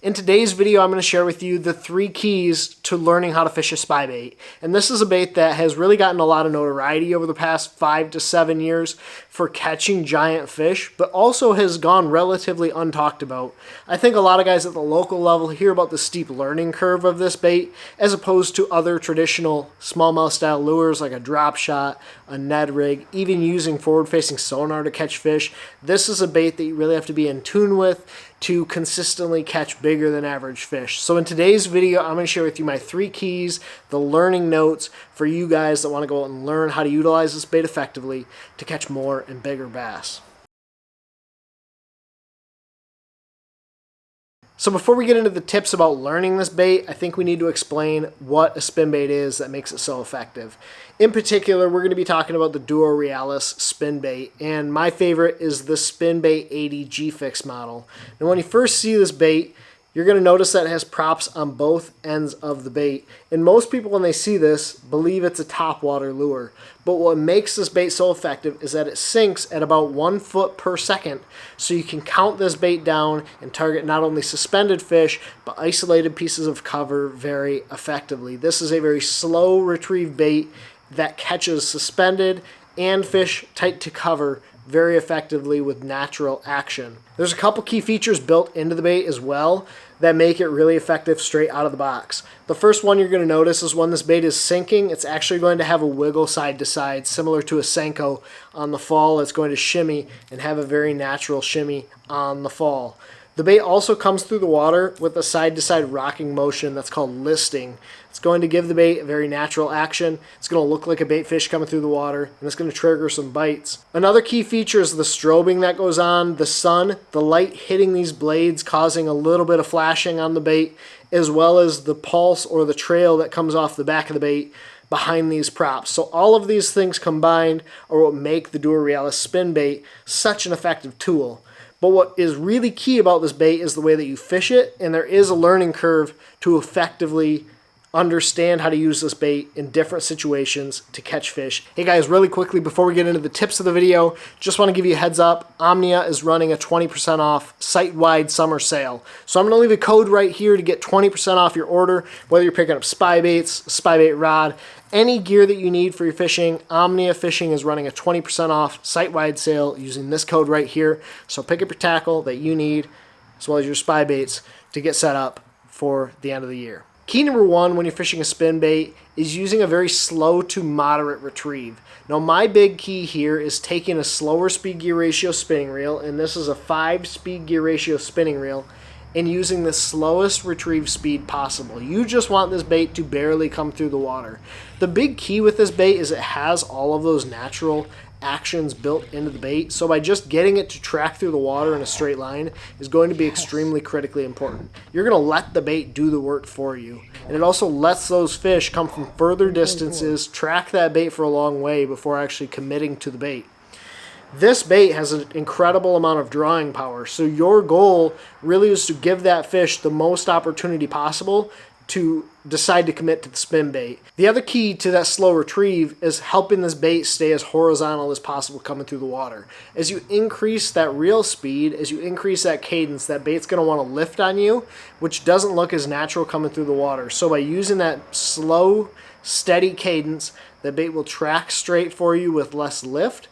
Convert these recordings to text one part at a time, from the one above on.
In today's video, I'm going to share with you the 3 keys to learning how to fish a spybait. And this is a bait that has really gotten a lot of notoriety over the past 5 to 7 years for catching giant fish, but also has gone relatively untalked about. I think a lot of guys at the local level hear about the steep learning curve of this bait as opposed to other traditional smallmouth style lures like a drop shot, a Ned rig, even using forward-facing sonar to catch fish. This is a bait that you really have to be in tune with to consistently catch bigger than average fish. So in today's video, I'm going to share with you my 3 keys, the learning notes for you guys that want to go out and learn how to utilize this bait effectively to catch more and bigger bass. So before we get into the tips about learning this bait, I think we need to explain what a spin bait is that makes it so effective. In particular, we're going to be talking about the Duo Realis spin bait, and my favorite is the Spinbait 80 G-Fix model. Now when you first see this bait, you're going to notice that it has props on both ends of the bait. And most people, when they see this, believe it's a topwater lure. But what makes this bait so effective is that it sinks at about 1 foot per second. So you can count this bait down and target not only suspended fish, but isolated pieces of cover very effectively. This is a very slow retrieve bait that catches suspended and fish tight to cover very effectively with natural action. There's a couple key features built into the bait as well that make it really effective straight out of the box. The first one you're going to notice is when this bait is sinking, it's actually going to have a wiggle side to side, similar to a Senko on the fall. It's going to shimmy and have a very natural shimmy on the fall. The bait also comes through the water with a side-to-side rocking motion that's called listing. It's going to give the bait a very natural action. It's going to look like a bait fish coming through the water, and it's going to trigger some bites. Another key feature is the strobing that goes on. The sun, the light hitting these blades, causing a little bit of flashing on the bait, as well as the pulse or the trail that comes off the back of the bait behind these props. So all of these things combined are what make the Duo Realis spin bait such an effective tool. But what is really key about this bait is the way that you fish it, and there is a learning curve to effectively understand how to use this bait in different situations to catch fish. Hey guys, really quickly before we get into the tips of the video, just want to give you a heads up. Omnia is running a 20% off site-wide summer sale. So I'm going to leave a code right here to get 20% off your order, whether you're picking up Spybaits, Spybait rod, any gear that you need for your fishing. Omnia Fishing is running a 20% off site-wide sale using this code right here. So pick up your tackle that you need as well as your Spybaits to get set up for the end of the year. Key number 1 when you're fishing a spin bait is using a very slow to moderate retrieve. Now my big key here is taking a slower speed gear ratio spinning reel, and this is a 5 speed gear ratio spinning reel, and using the slowest retrieve speed possible. You just want this bait to barely come through the water. The big key with this bait is it has all of those natural actions built into the bait, so by just getting it to track through the water in a straight line is going to be extremely critically important. You're going to let the bait do the work for you, and it also lets those fish come from further distances, track that bait for a long way before actually committing to the bait. This bait has an incredible amount of drawing power, so your goal really is to give that fish the most opportunity possible to decide to commit to the spin bait. The other key to that slow retrieve is helping this bait stay as horizontal as possible coming through the water. As you increase that reel speed, as you increase that cadence, that bait's going to want to lift on you, which doesn't look as natural coming through the water. So by using that slow, steady cadence, the bait will track straight for you with less lift.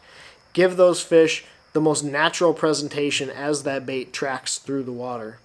Give those fish the most natural presentation as that bait tracks through the water.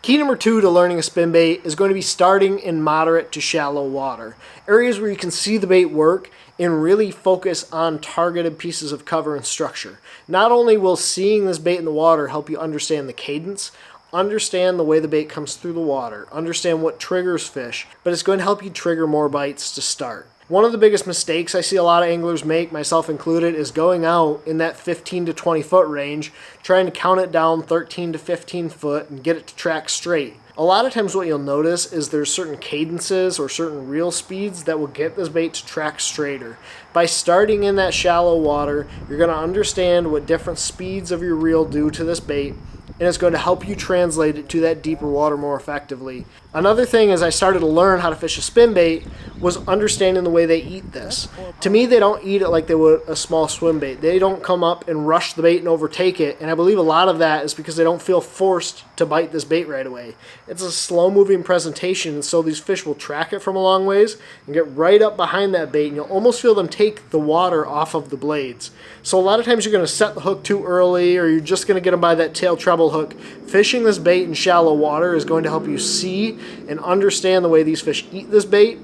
Key number 2 to learning a spin bait is going to be starting in moderate to shallow water. Areas where you can see the bait work and really focus on targeted pieces of cover and structure. Not only will seeing this bait in the water help you understand the cadence, understand the way the bait comes through the water, understand what triggers fish, but it's going to help you trigger more bites to start. One of the biggest mistakes I see a lot of anglers make, myself included, is going out in that 15 to 20 foot range, trying to count it down 13 to 15 foot and get it to track straight. A lot of times what you'll notice is there's certain cadences or certain reel speeds that will get this bait to track straighter. By starting in that shallow water, you're going to understand what different speeds of your reel do to this bait, and it's going to help you translate it to that deeper water more effectively. Another thing as I started to learn how to fish a spinbait was understanding the way they eat this. To me, they don't eat it like they would a small swim bait. They don't come up and rush the bait and overtake it, and I believe a lot of that is because they don't feel forced to bite this bait right away. It's a slow-moving presentation, and so these fish will track it from a long ways and get right up behind that bait, and you'll almost feel them take the water off of the blades. So a lot of times you're going to set the hook too early, or you're just going to get them by that tail treble hook. Fishing this bait in shallow water is going to help you see and understand the way these fish eat this bait,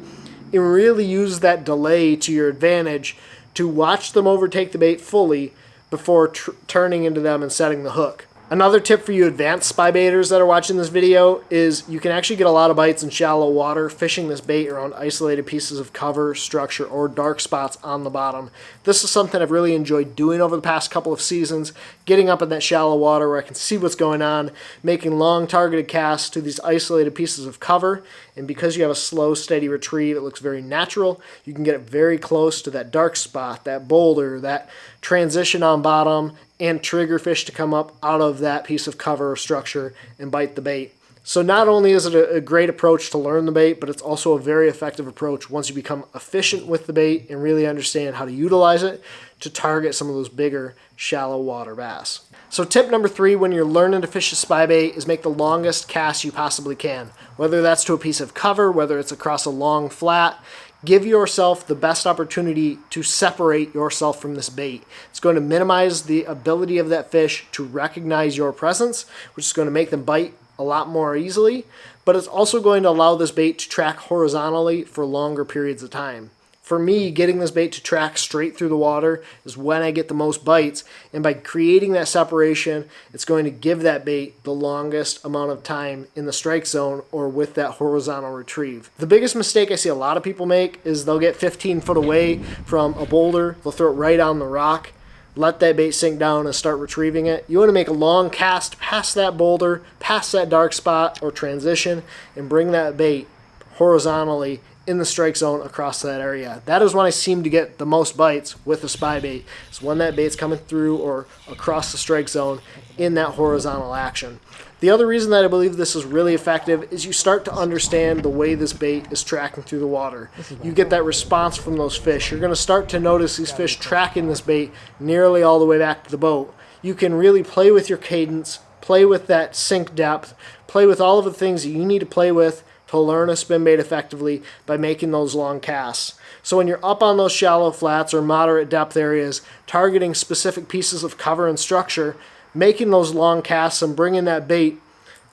and really use that delay to your advantage to watch them overtake the bait fully before turning into them and setting the hook. Another tip for you advanced spybaiters that are watching this video is you can actually get a lot of bites in shallow water fishing this bait around isolated pieces of cover, structure, or dark spots on the bottom. This is something I've really enjoyed doing over the past couple of seasons, getting up in that shallow water where I can see what's going on, making long targeted casts to these isolated pieces of cover, and because you have a slow, steady retrieve, it looks very natural. You can get it very close to that dark spot, that boulder, that transition on bottom, and trigger fish to come up out of that piece of cover or structure and bite the bait. So not only is it a great approach to learn the bait, but it's also a very effective approach once you become efficient with the bait and really understand how to utilize it to target some of those bigger, shallow water bass. So tip number 3 when you're learning to fish a spybait is make the longest cast you possibly can. Whether that's to a piece of cover, whether it's across a long flat, give yourself the best opportunity to separate yourself from this bait. It's going to minimize the ability of that fish to recognize your presence, which is going to make them bite a lot more easily, but it's also going to allow this bait to track horizontally for longer periods of time. For me, getting this bait to track straight through the water is when I get the most bites, and by creating that separation, it's going to give that bait the longest amount of time in the strike zone or with that horizontal retrieve. The biggest mistake I see a lot of people make is they'll get 15 foot away from a boulder, they'll throw it right on the rock, let that bait sink down and start retrieving it. You want to make a long cast past that boulder, past that dark spot or transition, and bring that bait horizontally in the strike zone across that area. That is when I seem to get the most bites with a spybait. It's when that bait's coming through or across the strike zone in that horizontal action. The other reason that I believe this is really effective is you start to understand the way this bait is tracking through the water. You get that response from those fish. You're going to start to notice these fish tracking this bait nearly all the way back to the boat. You can really play with your cadence, play with that sink depth, play with all of the things that you need to play with to learn a spinbait effectively by making those long casts. So when you're up on those shallow flats or moderate depth areas, targeting specific pieces of cover and structure, making those long casts and bringing that bait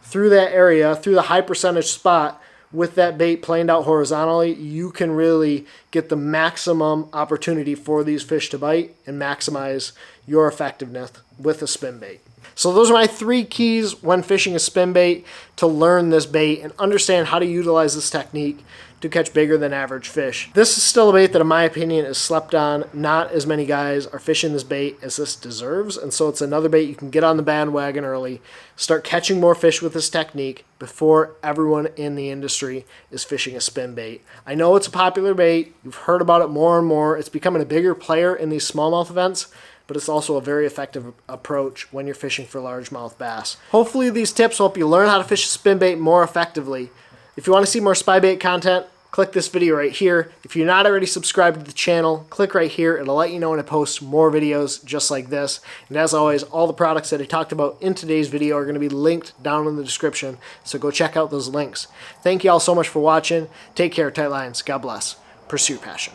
through that area, through the high percentage spot, with that bait planed out horizontally, you can really get the maximum opportunity for these fish to bite and maximize your effectiveness with a spinbait. So those are my 3 keys when fishing a spinbait to learn this bait and understand how to utilize this technique to catch bigger than average fish. This is still a bait that in my opinion is slept on. Not as many guys are fishing this bait as this deserves, and so it's another bait you can get on the bandwagon early, start catching more fish with this technique before everyone in the industry is fishing a spinbait. I know it's a popular bait. You've heard about it more and more. It's becoming a bigger player in these smallmouth events, but it's also a very effective approach when you're fishing for largemouth bass. Hopefully these tips will help you learn how to fish a spinbait more effectively. If you want to see more spybait content, click this video right here. If you're not already subscribed to the channel, click right here. It'll let you know when I post more videos just like this. And as always, all the products that I talked about in today's video are going to be linked down in the description, so go check out those links. Thank you all so much for watching. Take care, tight lines. God bless. Pursue your passion.